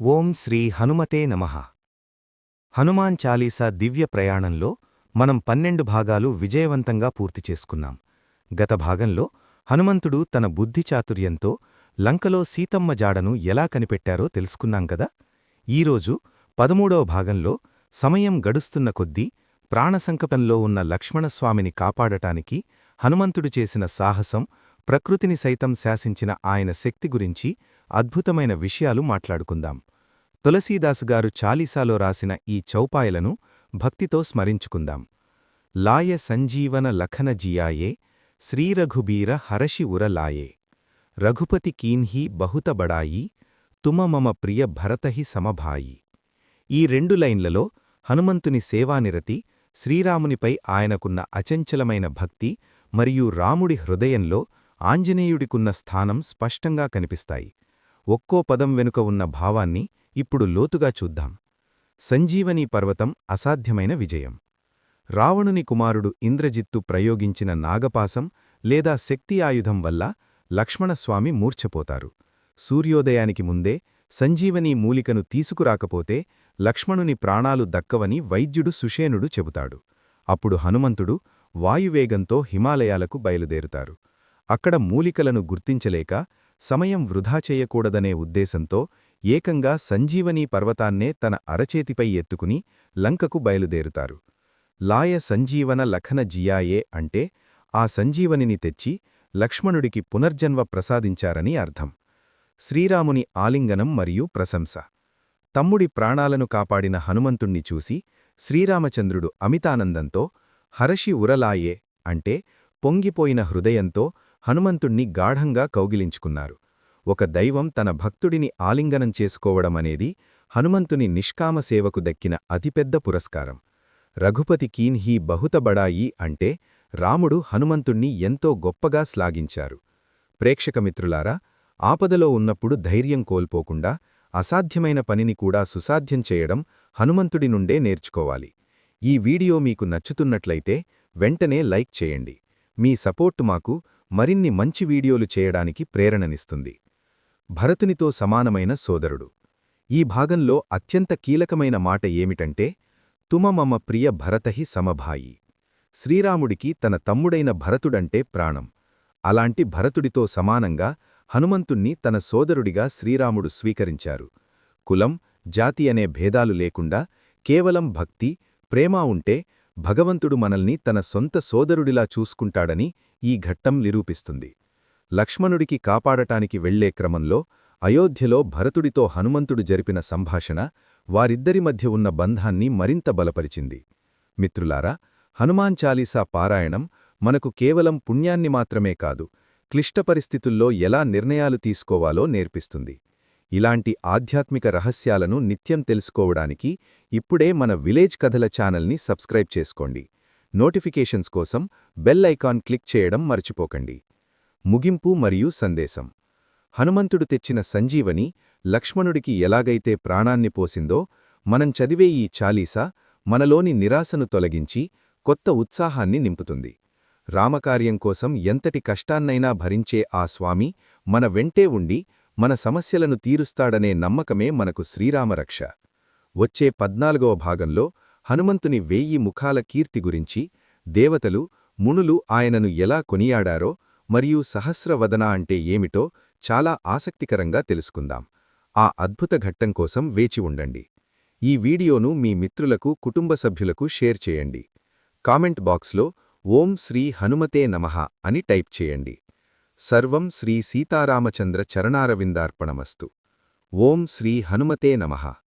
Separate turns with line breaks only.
ఓం శ్రీ హనుమతే నమః. హనుమాన్ చాలీసా దివ్య ప్రయాణంలో మనం 12 భాగాలు విజయవంతంగా పూర్తి చేసుకున్నాం. గత భాగంలో హనుమంతుడు తన బుద్ధిచాతుర్యంతో లంకలో సీతమ్మ జాడను ఎలా కనిపెట్టారో తెలుసుకున్నాం గదా. ఈరోజు 13వ భాగంలో సమయం గడుస్తున్న కొద్దీ ప్రాణసంకటంలో ఉన్న లక్ష్మణస్వామిని కాపాడటానికి హనుమంతుడు చేసిన సాహసం, ప్రకృతిని సైతం శాసించిన ఆయన శక్తి గురించి అద్భుతమైన విషయాలు మాట్లాడుకుందాం. తులసీదాసుగారు చాలీసాలో రాసిన ఈ చౌపాయలను భక్తితో స్మరించుకుందాం. లాయ సంజీవన లఖన జియాయే శ్రీరఘుబీర హరషి ఉరలాయే రఘుపతి కీన్హి బహుత బడాయి తుమ మమ ప్రియ భరతహి సమభాయి. ఈ 2 లైన్లలో హనుమంతుని సేవానిరతి, శ్రీరామునిపై ఆయనకున్న అచంచలమైన భక్తి మరియు రాముడి హృదయంలో ఆంజనేయుడికున్న స్థానం స్పష్టంగా కనిపిస్తాయి. ఒక్కో పదం వెనుక ఉన్న భావాన్ని ఇప్పుడు లోతుగా చూద్దాం. సంజీవనీ పర్వతం అసాధ్యమైన విజయం. రావణుని కుమారుడు ఇంద్రజిత్తు ప్రయోగించిన నాగపాసం లేదా శక్తి ఆయుధం వల్ల లక్ష్మణస్వామి మూర్ఛపోతారు. సూర్యోదయానికి ముందే సంజీవనీ మూలికను తీసుకురాకపోతే లక్ష్మణుని ప్రాణాలు దక్కవని వైద్యుడు సుషేనుడు చెబుతాడు. అప్పుడు హనుమంతుడు వాయువేగంతో హిమాలయాలకు బయలుదేరుతారు. అక్కడ మూలికలను గుర్తించలేక సమయం వృధా చేయకూడదనే ఉద్దేశంతో ఏకంగా సంజీవనీ పర్వతాన్నే తన అరచేతిపై ఎత్తుకుని లంకకు బయలుదేరుతారు. లాయ సంజీవన లఖన జియాయే అంటే ఆ సంజీవనిని తెచ్చి లక్ష్మణుడికి పునర్జన్మ ప్రసాదించారని అర్థం. శ్రీరాముని ఆలింగనం మరియు ప్రశంస. తమ్ముడి ప్రాణాలను కాపాడిన హనుమంతుణ్ణి చూసి శ్రీరామచంద్రుడు అమితానందంతో హరషి ఉరలాయే అంటే పొంగిపోయిన హృదయంతో హనుమంతుణ్ణి గాఢంగా కౌగిలించుకున్నారు. ఒక దైవం తన భక్తుడిని ఆలింగనం చేసుకోవడమనేది హనుమంతుని నిష్కామ సేవకు దక్కిన అతిపెద్ద పురస్కారం. రఘుపతి కీన్హీ బహుత బడాయి అంటే రాముడు హనుమంతుణ్ణి ఎంతో గొప్పగా శ్లాఘించారు. ప్రేక్షకమిత్రులారా, ఆపదలో ఉన్నప్పుడు ధైర్యం కోల్పోకుండా అసాధ్యమైన పనిని కూడా సుసాధ్యం చేయడం హనుమంతుడి నుండే నేర్చుకోవాలి. ఈ వీడియో మీకు నచ్చుతున్నట్లయితే వెంటనే లైక్ చేయండి. మీ సపోర్టు మాకు మరిన్ని మంచి వీడియోలు చేయడానికి ప్రేరణనిస్తుంది. భరతునితో సమానమైన సోదరుడు. ఈ భాగంలో అత్యంత కీలకమైన మాట ఏమిటంటే తుమ మమ ప్రియ భరతహి సమభాయి. శ్రీరాముడికి తన తమ్ముడైన భరతుడంటే ప్రాణం. అలాంటి భరతుడితో సమానంగా హనుమంతుణ్ణి తన సోదరుడిగా శ్రీరాముడు స్వీకరించారు. కులం, జాతి అనే భేదాలు లేకుండా కేవలం భక్తి, ప్రేమ ఉంటే భగవంతుడు మనల్ని తన సొంత సోదరుడిలా చూసుకుంటాడని ఈ ఘట్టం నిరూపిస్తుంది. లక్ష్మణుడికి కాపాడటానికి వెళ్లే క్రమంలో అయోధ్యలో భరతుడితో హనుమంతుడు జరిపిన సంభాషణ వారిద్దరి మధ్య ఉన్న బంధాన్ని మరింత బలపరిచింది. మిత్రులారా, హనుమాన్ చాలీసా పారాయణం మనకు కేవలం పుణ్యాన్ని మాత్రమే కాదు, క్లిష్ట పరిస్థితుల్లో ఎలా నిర్ణయాలు తీసుకోవాలో నేర్పిస్తుంది. ఇలాంటి ఆధ్యాత్మిక రహస్యాలను నిత్యం తెలుసుకోవడానికి ఇప్పుడే మన విలేజ్ కథల ఛానల్ని సబ్స్క్రైబ్ చేసుకోండి. నోటిఫికేషన్స్ కోసం బెల్ ఐకాన్ క్లిక్ చేయడం మర్చిపోకండి. ముగింపు మరియు సందేశం. హనుమంతుడు తెచ్చిన సంజీవని లక్ష్మణుడికి ఎలాగైతే ప్రాణాన్ని పోసిందో, మనం చదివే ఈ చాలీసా మనలోని నిరాశను తొలగించి కొత్త ఉత్సాహాన్ని నింపుతుంది. రామకార్యం కోసం ఎంతటి కష్టాన్నైనా భరించే ఆ స్వామి మన వెంటే ఉండి మన సమస్యలను తీరుస్తాడనే నమ్మకమే మనకు శ్రీరామరక్ష. వచ్చే 14వ భాగంలో హనుమంతుని 1000 ముఖాల కీర్తి గురించి, దేవతలు, మునులు ఆయనను ఎలా కొనియాడారో మరియు సహస్రవదన అంటే ఏమిటో చాలా ఆసక్తికరంగా తెలుసుకుందాం. ఆ అద్భుత ఘట్టం కోసం వేచి ఉండండి. ఈ వీడియోను మీ మిత్రులకు, కుటుంబ సభ్యులకు షేర్ చేయండి. కామెంట్ బాక్స్లో ఓం శ్రీ హనుమతే నమః అని టైప్ చేయండి. సర్వం శ్రీ సీతారామచంద్ర చరణారవిందార్పణమస్తు. ఓం శ్రీ హనుమతే నమః.